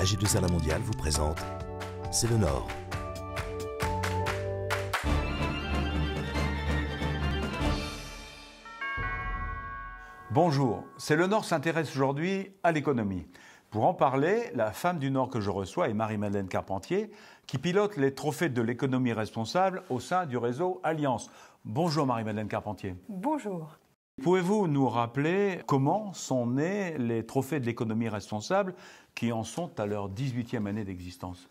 AG2R La Mondiale vous présente C'est le Nord. Bonjour, C'est le Nord s'intéresse aujourd'hui à l'économie. Pour en parler, la femme du Nord que je reçois est Marie-Madeleine Carpentier, qui pilote les trophées de l'économie responsable au sein du réseau Alliance. Bonjour Marie-Madeleine Carpentier. Bonjour. Pouvez-vous nous rappeler comment sont nés les trophées de l'économie responsable qui en sont à leur 18e année d'existence?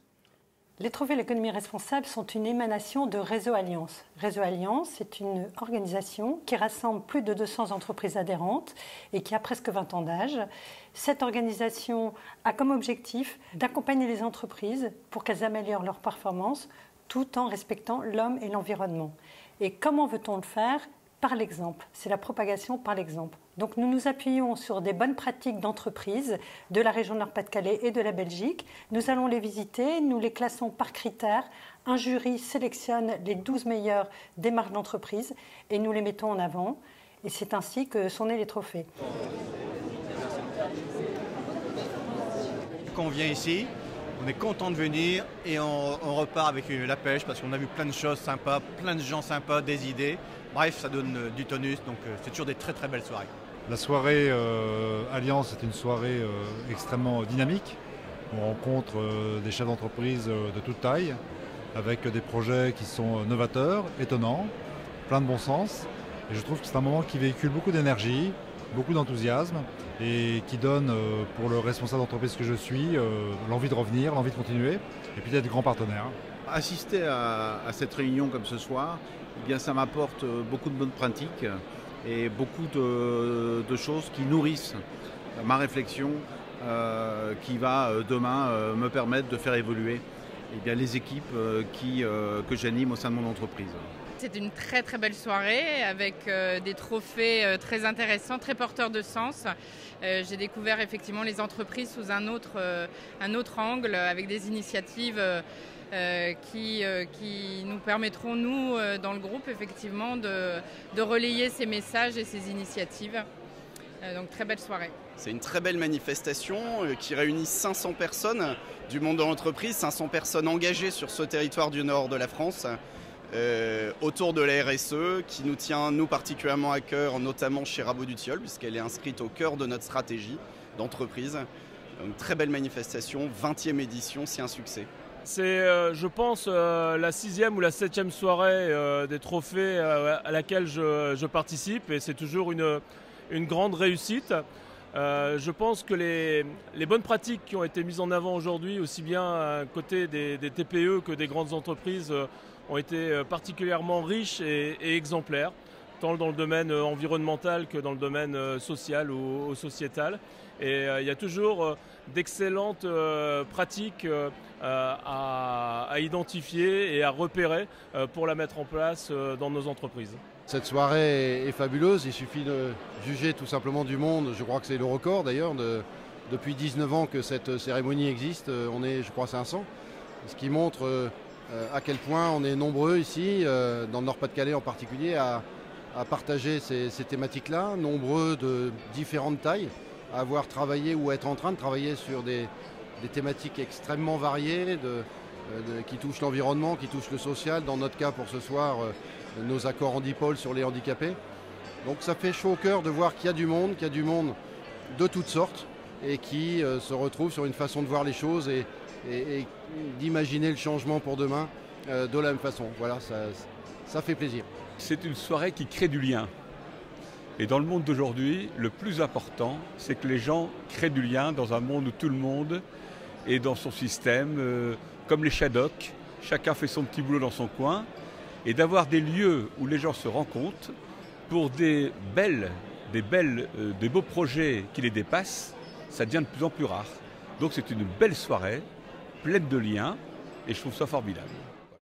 Les trophées de l'économie responsable sont une émanation de Réseau Alliance. Réseau Alliance, c'est une organisation qui rassemble plus de 200 entreprises adhérentes et qui a presque 20 ans d'âge. Cette organisation a comme objectif d'accompagner les entreprises pour qu'elles améliorent leur performance tout en respectant l'homme et l'environnement. Et comment veut-on le faire ? Par l'exemple, c'est la propagation par l'exemple. Donc nous nous appuyons sur des bonnes pratiques d'entreprises de la région Nord-Pas-de-Calais et de la Belgique. Nous allons les visiter, nous les classons par critères. Un jury sélectionne les 12 meilleures démarches d'entreprise et nous les mettons en avant. Et c'est ainsi que sont nés les trophées. Quand on vient ici, on est content de venir et on repart avec la pêche parce qu'on a vu plein de choses sympas, plein de gens sympas, des idées. Bref, ça donne du tonus, donc c'est toujours des très très belles soirées. La soirée Alliance est une soirée extrêmement dynamique. On rencontre des chefs d'entreprise de toute taille, avec des projets qui sont novateurs, étonnants, plein de bon sens. Et je trouve que c'est un moment qui véhicule beaucoup d'énergie, beaucoup d'enthousiasme et qui donne pour le responsable d'entreprise que je suis l'envie de revenir, l'envie de continuer et puis d'être grand partenaire. Assister à cette réunion comme ce soir, eh bien, ça m'apporte beaucoup de bonnes pratiques et beaucoup de choses qui nourrissent ma réflexion qui va demain me permettre de faire évoluer eh bien, les équipes que j'anime au sein de mon entreprise. C'est une très très belle soirée avec des trophées très intéressants, très porteurs de sens. J'ai découvert effectivement les entreprises sous un autre angle avec des initiatives qui nous permettront, nous, dans le groupe, effectivement, de relayer ces messages et ces initiatives. Donc très belle soirée. C'est une très belle manifestation qui réunit 500 personnes du monde de l'entreprise, 500 personnes engagées sur ce territoire du nord de la France. Autour de la RSE qui nous tient nous particulièrement à cœur, notamment chez Rabot du Tilleul, puisqu'elle est inscrite au cœur de notre stratégie d'entreprise. Une très belle manifestation, 20e édition, c'est un succès. C'est, je pense, la 6e ou la 7e soirée des trophées à laquelle je participe et c'est toujours une grande réussite. Je pense que les bonnes pratiques qui ont été mises en avant aujourd'hui, aussi bien à côté des TPE que des grandes entreprises, ont été particulièrement riches et exemplaires, tant dans le domaine environnemental que dans le domaine social ou sociétal. Et il y a toujours d'excellentes pratiques à identifier et à repérer pour la mettre en place dans nos entreprises. Cette soirée est fabuleuse, il suffit de juger tout simplement du monde, je crois que c'est le record d'ailleurs, depuis 19 ans que cette cérémonie existe, on est je crois 500, ce qui montre à quel point on est nombreux ici, dans le Nord-Pas-de-Calais en particulier, à partager ces thématiques-là, nombreux de différentes tailles, à avoir travaillé ou à être en train de travailler sur des thématiques extrêmement variées qui touchent l'environnement, qui touchent le social, dans notre cas pour ce soir, nos accords Handipol sur les handicapés. Donc ça fait chaud au cœur de voir qu'il y a du monde de toutes sortes et qui se retrouve sur une façon de voir les choses et d'imaginer le changement pour demain de la même façon. Voilà, ça fait plaisir. C'est une soirée qui crée du lien. Et dans le monde d'aujourd'hui, le plus important, c'est que les gens créent du lien dans un monde où tout le monde est dans son système, comme les Shadocks, chacun fait son petit boulot dans son coin, et d'avoir des lieux où les gens se rencontrent pour des beaux projets qui les dépassent, ça devient de plus en plus rare. Donc c'est une belle soirée, pleine de liens, et je trouve ça formidable.